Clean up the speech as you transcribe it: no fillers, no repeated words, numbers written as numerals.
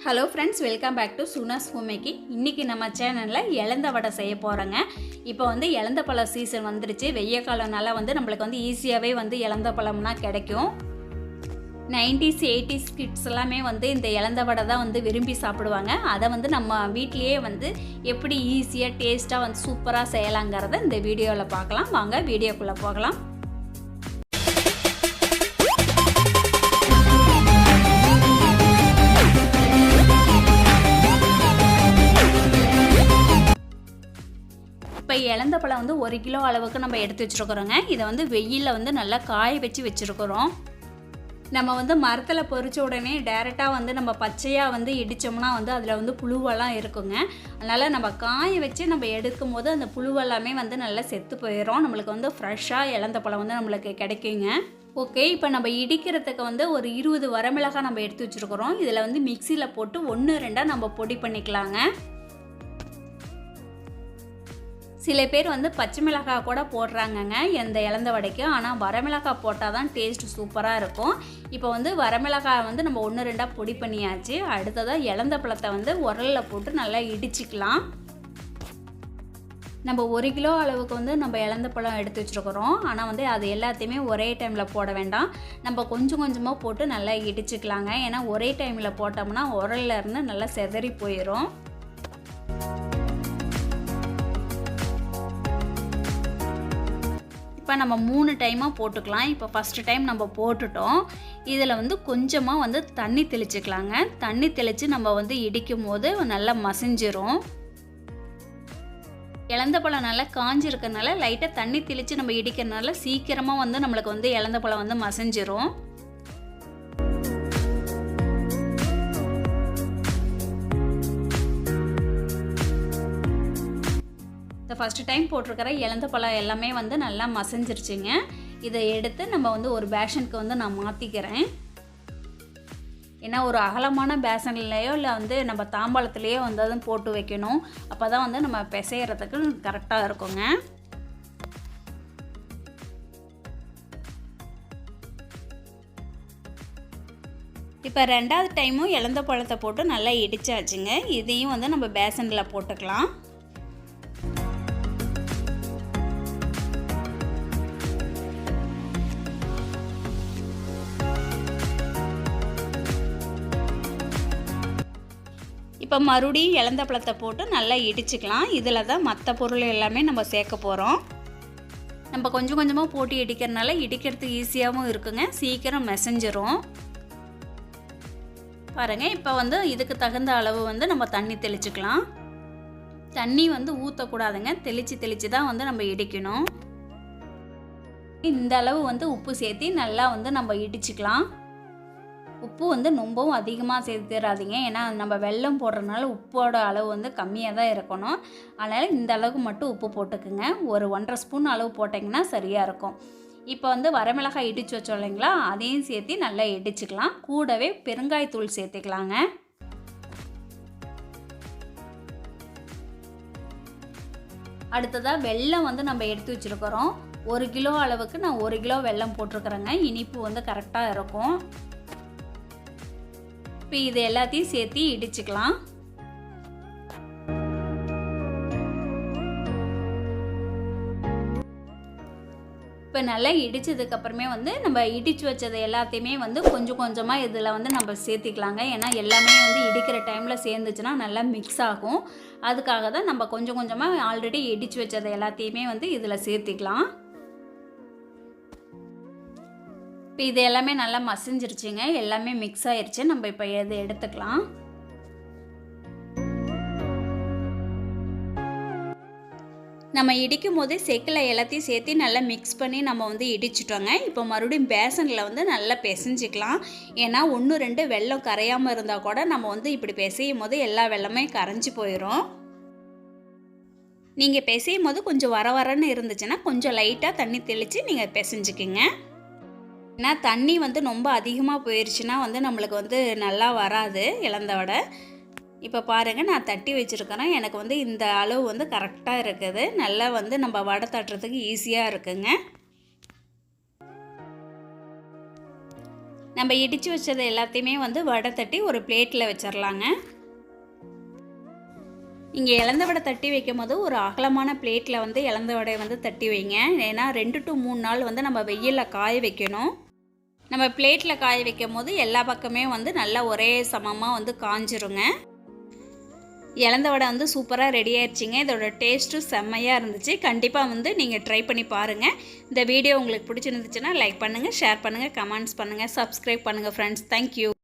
Hello friends, welcome back to சுகுனாஸ் home making. இன்றைக்கி நம்ம சேனலில் இலந்த வடை செய்ய போகிறோங்க. இப்போ வந்து இலந்த பழம் சீசன் வந்துருச்சு. வெய்ய காலம்னால வந்து நம்மளுக்கு வந்து ஈஸியாகவே வந்து இலந்த பழம்னா கிடைக்கும். 90s 80s கிட்ஸ் எல்லாமே வந்து இந்த இலந்த வடை தான் வந்து விரும்பி சாப்பிடுவாங்க. அதை வந்து நம்ம வீட்லேயே வந்து எப்படி ஈஸியாக டேஸ்ட்டாக வந்து சூப்பராக செய்யலாங்கிறத இந்த வீடியோவில் பார்க்கலாம். வாங்க வீடியோக்குள்ளே போகலாம். இப்போ இலந்த பழம் வந்து 1 கிலோ அளவுக்கு நம்ம எடுத்து வச்சுருக்குறோங்க. இதை வந்து வெயிலில் வந்து நல்லா காய வச்சுருக்குறோம். நம்ம வந்து மரத்தில் பொறிச்ச உடனே டைரெக்டாக வந்து நம்ம பச்சையாக வந்து இடித்தோம்னா வந்து அதில் வந்து புழுவெல்லாம் இருக்குங்க. அதனால் நம்ம காய வச்சு நம்ம எடுக்கும் போது அந்த புழுவெல்லாமே வந்து நல்லா செத்து போயிடும். நம்மளுக்கு வந்து ஃப்ரெஷ்ஷாக இலந்த பழம் வந்து நம்மளுக்கு கிடைக்குங்க. ஓகே, இப்போ நம்ம இடிக்கிறதுக்கு வந்து ஒரு 20 வரமிளகாய் நம்ம எடுத்து வச்சுருக்குறோம். இதில் வந்து மிக்சியில் போட்டு 1-2 நம்ம பொடி பண்ணிக்கலாங்க. சில பேர் வந்து பச்சை மிளகாய் கூட போடுறாங்கங்க இந்த இலந்த வடைக்கு. ஆனால் வரமிளகாய் போட்டால் தான் டேஸ்ட் சூப்பராக இருக்கும். இப்போ வந்து வரமிளகாய் வந்து நம்ம 1-2 பொடி பண்ணியாச்சு. அடுத்ததாக இலந்த பழத்தை வந்து உரலில் போட்டு நல்லா இடிச்சிக்கலாம். நம்ம 1 கிலோ அளவுக்கு வந்து நம்ம இலந்த பழம் எடுத்து வச்சுருக்குறோம். ஆனால் வந்து அது எல்லாத்தையுமே ஒரே டைமில் போட வேண்டாம். நம்ம கொஞ்சம் கொஞ்சமாக போட்டு நல்லா இடிச்சிக்கலாங்க. ஏன்னா ஒரே டைமில் போட்டோம்னா உரலில் இருந்து நல்லா செதறி போயிடும். இப்போ நம்ம 3 டைமாக போட்டுக்கலாம். இப்போ ஃபஸ்ட்டு டைம் நம்ம போட்டுட்டோம். இதில் வந்து கொஞ்சமாக வந்து தண்ணி தெளிச்சிக்கலாங்க. தண்ணி தெளித்து நம்ம வந்து இடிக்கும் போது நல்லா மசிஞ்சிரும். இலந்த பழம் நல்லா காஞ்சிருக்கனால லைட்டாக தண்ணி தெளித்து நம்ம இடிக்கிறதுனால சீக்கிரமாக வந்து நம்மளுக்கு வந்து இலந்த பழம் வந்து மசிஞ்சிரும். இந்த ஃபஸ்ட்டு டைம் போட்டிருக்கிற இலந்த பழம் எல்லாமே வந்து நல்லா மசிஞ்சிருச்சுங்க. இதை எடுத்து நம்ம வந்து ஒரு பேஷனுக்கு வந்து நான் மாற்றிக்கிறேன். ஏன்னா ஒரு அகலமான பேசன்லையோ இல்லை வந்து நம்ம தாம்பாளத்துலேயோ வந்து அதுவும் போட்டு வைக்கணும். அப்போ தான் வந்து நம்ம பிசைகிறதுக்கு கரெக்டாக இருக்குங்க. இப்போ 2வது டைமும் இலந்த பழத்தை போட்டு நல்லா இடிச்சாச்சுங்க. இதையும் வந்து நம்ம பேசனில் போட்டுக்கலாம். இப்போ மறுபடியும் இலந்த பழத்தை போட்டு நல்லா இடிச்சிக்கலாம். இதில் தான் மற்ற பொருள் எல்லாமே நம்ம சேர்க்க போகிறோம். நம்ம கொஞ்சம் கொஞ்சமாக போட்டு இடிக்கிறதுனால இடிக்கிறதுக்கு ஈஸியாகவும் இருக்குங்க. சீக்கிரம் மெசஞ்சிரும். பாருங்கள், இப்போ வந்து இதுக்கு தகுந்த அளவு வந்து நம்ம தண்ணி தெளிச்சிக்கலாம். தண்ணி வந்து ஊற்றக்கூடாதுங்க. தெளித்து தான் வந்து நம்ம இடிக்கணும். இந்த அளவு வந்து உப்பு சேர்த்து நல்லா வந்து நம்ம இடிச்சிக்கலாம். உப்பு வந்து ரொம்பவும் அதிகமாக சேர்த்துறாதீங்க. ஏன்னா நம்ம வெல்லம் போடுறதுனால உப்போட அளவு வந்து கம்மியாக தான் இருக்கணும். அதனால் இந்த அளவுக்கு மட்டும் உப்பு போட்டுக்குங்க. ஒரு 1.5 ஸ்பூன் அளவு போட்டிங்கன்னா சரியாக இருக்கும். இப்போ வந்து வரமிளகாய் இடித்து வச்சோம் இல்லைங்களா, அதையும் சேர்த்து நல்லா இடிச்சுக்கலாம். கூடவே பெருங்காயத்தூள் சேர்த்துக்கலாங்க. அடுத்ததாக வெல்லம் வந்து நம்ம எடுத்து வச்சுருக்கிறோம். 1 கிலோ அளவுக்கு நான் 1 கிலோ வெல்லம் போட்டிருக்கிறேங்க. இனிப்பு வந்து கரெக்டாக இருக்கும். இப்போ இது எல்லாத்தையும் சேர்த்து இடிச்சுக்கலாம். இப்போ நல்லா இடித்ததுக்கப்புறமே வந்து நம்ம இடித்து வச்சது எல்லாத்தையுமே வந்து கொஞ்சம் கொஞ்சமாக இதில் வந்து நம்ம சேர்த்திக்கலாங்க. ஏன்னா எல்லாமே வந்து இடிக்கிற டைமில் சேர்ந்துச்சுன்னா நல்லா மிக்ஸ் ஆகும். அதுக்காக தான் நம்ம கொஞ்சம் கொஞ்சமாக ஆல்ரெடி இடித்து வச்சது எல்லாத்தையுமே வந்து இதில் சேர்த்திக்கலாம். இப்போ இது எல்லாமே நல்லா மசிஞ்சிருச்சுங்க. எல்லாமே மிக்ஸ் ஆயிடுச்சு. நம்ம இப்போ இதை எடுத்துக்கலாம். நம்ம இடிக்கும் போதே செக்கில் எல்லாத்தையும் சேர்த்து நல்லா மிக்ஸ் பண்ணி நம்ம வந்து இடிச்சிட்டோங்க. இப்போ மறுபடியும் பேசனில் வந்து நல்லா பிசைஞ்சிக்கலாம். ஏன்னா 1-2 வெல்லம் கரையாமல் இருந்தால் கூட நம்ம வந்து இப்படி பிசையும் போது எல்லா வெல்லமே கரைஞ்சி போயிடும். நீங்கள் பிசையும் போது கொஞ்சம் வரன்னு இருந்துச்சுன்னா கொஞ்சம் லைட்டாக தண்ணி தெளித்து நீங்கள் பிசைஞ்சிக்கிங்க. ஏன்னா தண்ணி வந்து ரொம்ப அதிகமாக போயிடுச்சுன்னா வந்து நம்மளுக்கு வந்து நல்லா வராது இலந்த வடை. இப்போ பாருங்கள், நான் தட்டி வச்சுருக்கிறேன். எனக்கு வந்து இந்த அளவு வந்து கரெக்டாக இருக்குது. நல்லா வந்து நம்ம வடை தட்டுறதுக்கு ஈஸியாக இருக்குங்க. நம்ம இடித்து வச்சது எல்லாத்தையுமே வந்து வடை தட்டி ஒரு பிளேட்டில் வச்சிடலாங்க. இங்கே இலந்த வடை தட்டி வைக்கும் போது ஒரு அகலமான பிளேட்டில் வந்து இலந்த வடையை வந்து தட்டி வைங்க. ஏன்னா 2 to 3 நாள் வந்து நம்ம வெயிலில் காய வைக்கணும். நம்ம பிளேட்டில் காய வைக்கும் போது எல்லா பக்கமே வந்து நல்லா ஒரே சமமாக வந்து காஞ்சிருங்க. இலந்த வடை வந்து சூப்பராக ரெடி ஆயிடுச்சிங்க. இதோட டேஸ்ட்டும் செம்மையாக இருந்துச்சு. கண்டிப்பாக வந்து நீங்கள் ட்ரை பண்ணி பாருங்கள். இந்த வீடியோ உங்களுக்கு பிடிச்சிருந்துச்சுன்னா லைக் பண்ணுங்கள், ஷேர் பண்ணுங்கள், கமெண்ட்ஸ் பண்ணுங்கள், சப்ஸ்கிரைப் பண்ணுங்கள் ஃப்ரெண்ட்ஸ். தேங்க்யூ.